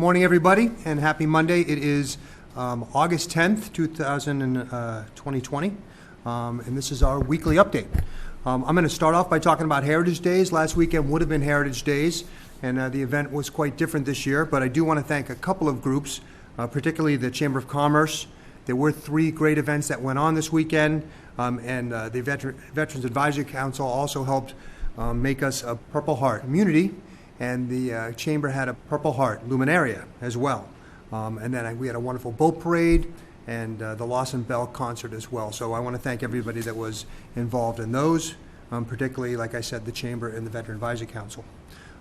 Good morning, everybody, and happy Monday. It is August 10th, 2020, and this is our weekly update. I'm going to start off by talking about Heritage Days. Last weekend would have been Heritage Days, and the event was quite different this year, but I do want to thank a couple of groups, particularly the Chamber of Commerce. There were 3 great events that went on this weekend, and the Veterans Advisory Council also helped make us a Purple Heart immunity, and the Chamber had a Purple Heart luminaria as well. And then we had a wonderful boat parade and the Lawson Bell concert as well. So I want to thank everybody that was involved in those, particularly, like I said, the Chamber and the Veteran Advisory Council.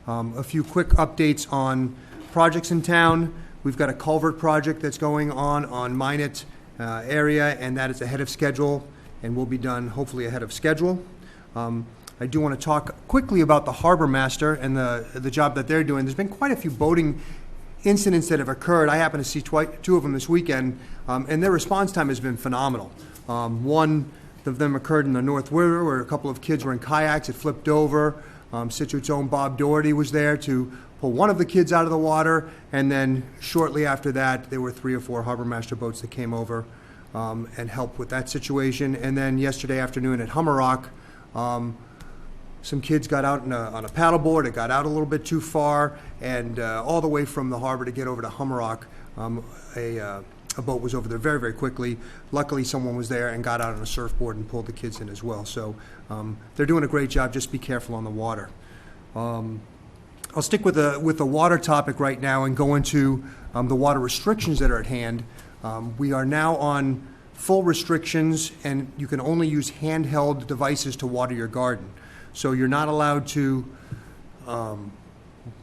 A few quick updates on projects in town. We've got a culvert project that's going on Minot area, and that is ahead of schedule and will be done hopefully ahead of schedule. I do want to talk quickly about the harbor master and the job that they're doing. There's been quite a few boating incidents that have occurred. I happen to see 2 of them this weekend, and their response time has been phenomenal. One of them occurred in the North River where a couple of kids were in kayaks. It flipped over. Situate's own Bob Doherty was there to pull one of the kids out of the water, and then shortly after that, there were 3 or 4 harbor master boats that came over and helped with that situation. And then yesterday afternoon at Hummerock, some kids got out on a paddleboard. It got out a little bit too far, and all the way from the harbor to get over to Hummerock, a boat was over there very, very quickly. Luckily, someone was there and got out on a surfboard and pulled the kids in as well. So they're doing a great job. Just be careful on the water. I'll stick with the water topic right now and go into the water restrictions that are at hand. We are now on full restrictions, and you can only use handheld devices to water your garden. So you're not allowed to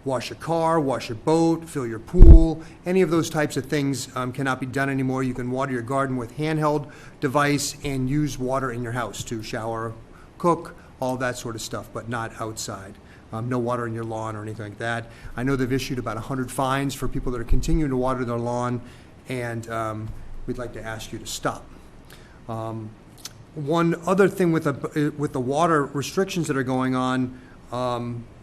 wash your car, wash your boat, fill your pool. Any of those types of things cannot be done anymore. You can water your garden with handheld device and use water in your house to shower, cook, all that sort of stuff, but not outside. No water in your lawn or anything like that. I know they've issued about 100 fines for people that are continuing to water their lawn, and we'd like to ask you to stop. One other thing with the water restrictions that are going on,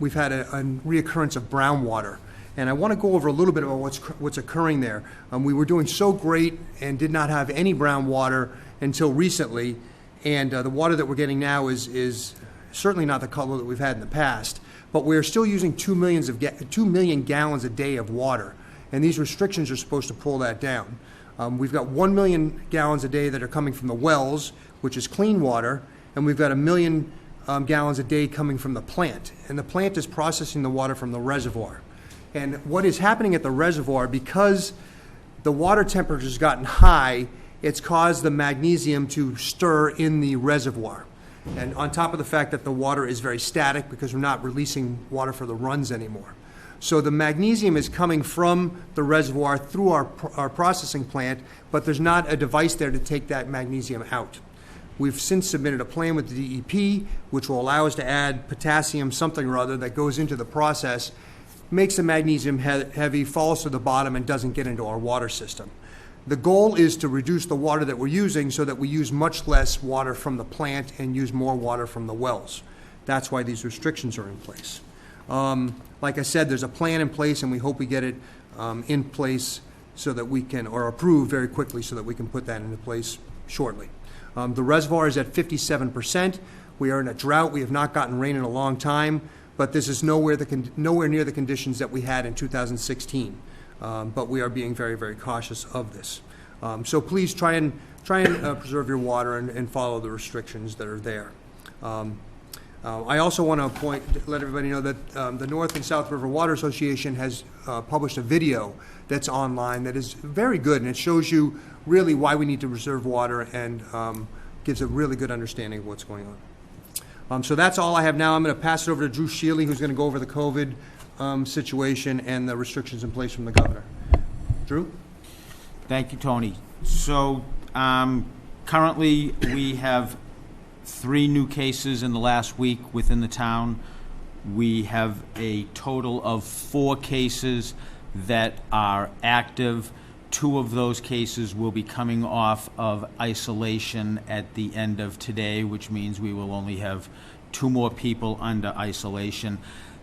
we've had a reoccurrence of brown water, and I want to go over a little bit about what's occurring there. We were doing so great and did not have any brown water until recently, and the water that we're getting now is certainly not the color that we've had in the past, but we're still using 2 million gallons a day of water, and these restrictions are supposed to pull that down. We've got 1 million gallons a day that are coming from the wells, which is clean water, and we've got 1 million gallons a day coming from the plant. And the plant is processing the water from the reservoir. And what is happening at the reservoir, because the water temperature has gotten high, it's caused the magnesium to stir in the reservoir. And on top of the fact that the water is very static because we're not releasing water for the runs anymore. So the magnesium is coming from the reservoir through our processing plant, but there's not a device there to take that magnesium out. We've since submitted a plan with the DEP, which will allow us to add potassium something or other that goes into the process, makes the magnesium heavy, falls to the bottom, and doesn't get into our water system. The goal is to reduce the water that we're using so that we use much less water from the plant and use more water from the wells. That's why these restrictions are in place. Like I said, there's a plan in place, and we hope we get it in place so that we can, or approved very quickly so that we can put that into place shortly. The reservoir is at 57%. We are in a drought. We have not gotten rain in a long time, but this is nowhere near the conditions that we had in 2016. But we are being very, very cautious of this. So please try and preserve your water and follow the restrictions that are there. I also want to let everybody know that the North and South River Water Association has published a video that's online that is very good, and it shows you really why we need to reserve water and gives a really good understanding of what's going on. So that's all I have now. I'm going to pass it over to Drew Shealy, who's going to go over the COVID situation and the restrictions in place from the governor. Drew? Thank you, Tony. So currently we have 3 new cases in the last week within the town. We have a total of 4 cases that are active. 2 of those cases will be coming off of isolation at the end of today, which means we will only have 2 more people under isolation.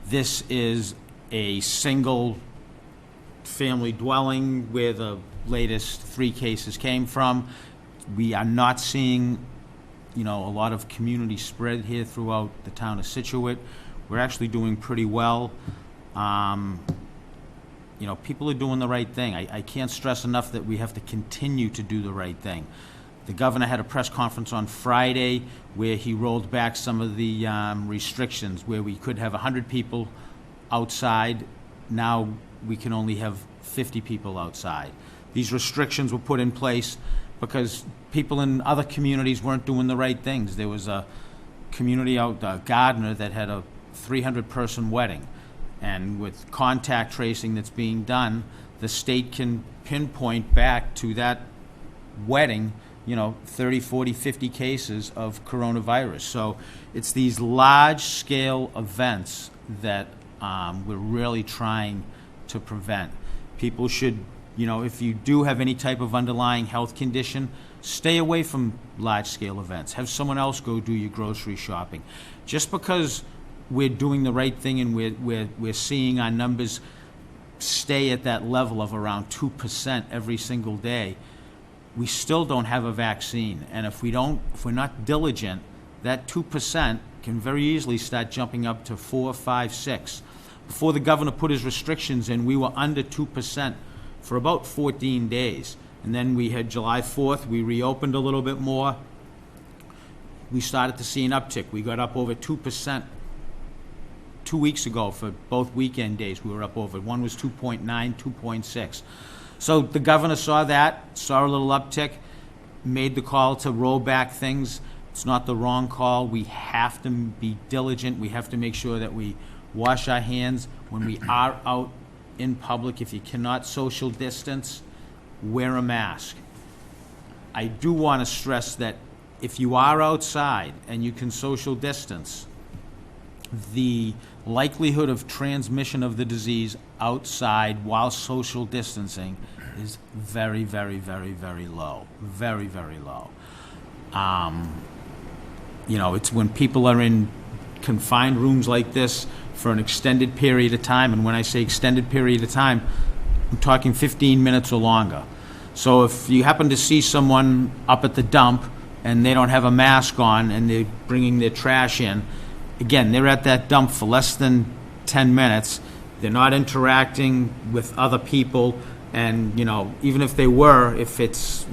This is a single family dwelling where the latest 3 cases came from. We are not seeing, a lot of community spread here throughout the town of Scituate. We're actually doing pretty well. People are doing the right thing. I can't stress enough that we have to continue to do the right thing. The governor had a press conference on Friday where he rolled back some of the restrictions, where we could have 100 people outside. Now we can only have 50 people outside. These restrictions were put in place because people in other communities weren't doing the right things. There was a community out, Gardner, that had a 300-person wedding. And with contact tracing that's being done, the state can pinpoint back to that wedding, 30, 40, 50 cases of coronavirus. So it's these large-scale events that we're really trying to prevent. People should, if you do have any type of underlying health condition, stay away from large-scale events. Have someone else go do your grocery shopping. Just because we're doing the right thing and we're seeing our numbers stay at that level of around 2% every single day, we still don't have a vaccine. And if we're not diligent, that 2% can very easily start jumping up to 4, 5, 6. Before the governor put his restrictions in, we were under 2% for about 14 days. And then we had July 4th, we reopened a little bit more. We started to see an uptick. We got up over 2%. 2 weeks ago for both weekend days, we were up over. One was 2.9, 2.6. So the governor saw that, saw a little uptick, made the call to roll back things. It's not the wrong call. We have to be diligent. We have to make sure that we wash our hands when we are out in public. If you cannot social distance, wear a mask. I do want to stress that if you are outside and you can social distance, the likelihood of transmission of the disease outside while social distancing is very, very, very, very low. Very, very low. It's when people are in confined rooms like this for an extended period of time, and when I say extended period of time, I'm talking 15 minutes or longer. So if you happen to see someone up at the dump and they don't have a mask on and they're bringing their trash in, again, they're at that dump for less than 10 minutes. They're not interacting with other people. And, even if they were, if it's,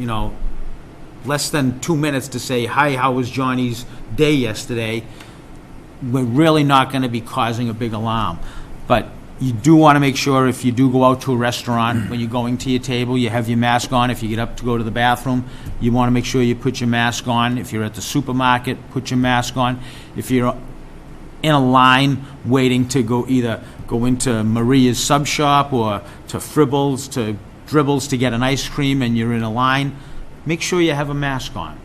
less than 2 minutes to say, hi, how was Johnny's day yesterday, we're really not going to be causing a big alarm. But you do want to make sure if you do go out to a restaurant, when you're going to your table, you have your mask on. If you get up to go to the bathroom, you want to make sure you put your mask on. If you're at the supermarket, put your mask on. If you're in a line waiting to go into Maria's sub shop or to Fribbles, to Dribbles to get an ice cream and you're in a line, make sure you have a mask on.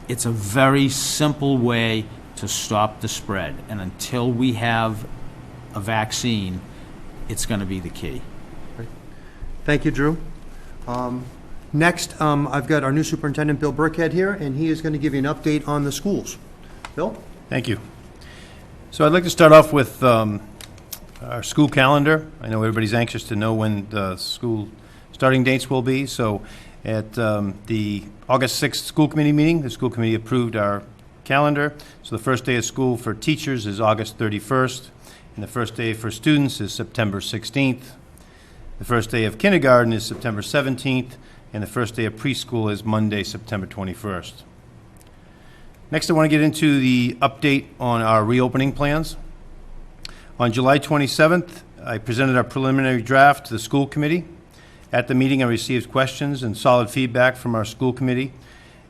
It's a very simple way to stop the spread. And until we have a vaccine, it's going to be the key. Thank you, Drew. Next, I've got our new superintendent, Bill Burkhead, here, and he is going to give you an update on the schools. Bill? Thank you. So I'd like to start off with our school calendar. I know everybody's anxious to know when the school starting dates will be. So at the August 6th school committee meeting, the school committee approved our calendar. So the first day of school for teachers is August 31st, and the first day for students is September 16th. The first day of kindergarten is September 17th, and the first day of preschool is Monday, September 21st. Next, I want to get into the update on our reopening plans. On July 27th, I presented our preliminary draft to the school committee. At the meeting, I received questions and solid feedback from our school committee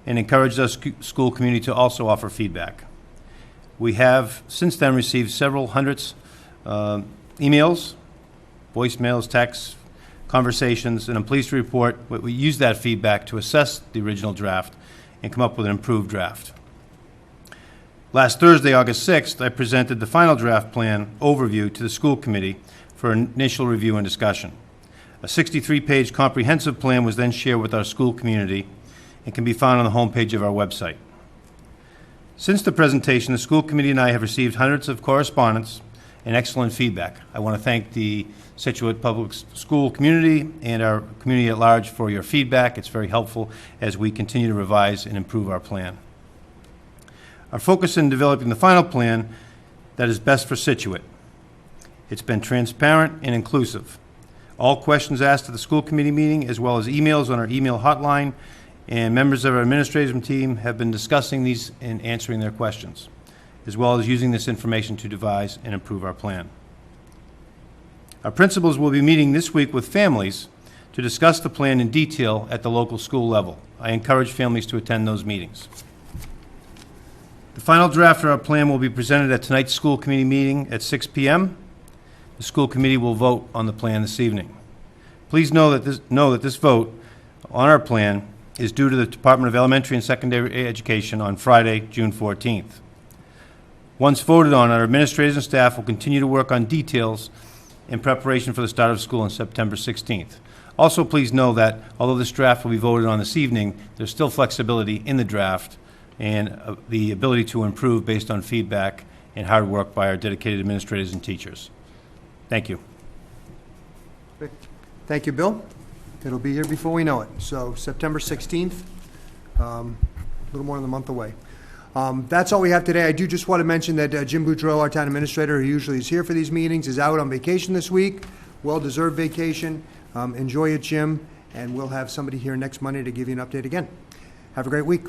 and encouraged our school community to also offer feedback. We have since then received several hundreds emails, voicemails, texts, conversations, and I'm pleased to report we used that feedback to assess the original draft and come up with an improved draft. Last Thursday, August 6th, I presented the final draft plan overview to the school committee for initial review and discussion. A 63-page comprehensive plan was then shared with our school community and can be found on the homepage of our website. Since the presentation, the school committee and I have received hundreds of correspondence and excellent feedback. I want to thank the Scituate Public School community and our community at large for your feedback. It's very helpful as we continue to revise and improve our plan. Our focus in developing the final plan that is best for Scituate. It's been transparent and inclusive. All questions asked at the school committee meeting, as well as emails on our email hotline, and members of our administrative team have been discussing these and answering their questions, as well as using this information to devise and improve our plan. Our principals will be meeting this week with families to discuss the plan in detail at the local school level. I encourage families to attend those meetings. The final draft of our plan will be presented at tonight's school committee meeting at 6 p.m. The school committee will vote on the plan this evening. Please know that this vote on our plan is due to the Department of Elementary and Secondary Education on Friday, June 14th. Once voted on, our administrators and staff will continue to work on details in preparation for the start of school on September 16th. Also, please know that although this draft will be voted on this evening, there's still flexibility in the draft and the ability to improve based on feedback and hard work by our dedicated administrators and teachers. Thank you. Thank you, Bill. It'll be here before we know it. So September 16th, a little more than a month away. That's all we have today. I do just want to mention that Jim Boudreau, our town administrator, who usually is here for these meetings, is out on vacation this week. Well-deserved vacation. Enjoy it, Jim, and we'll have somebody here next Monday to give you an update again. Have a great week.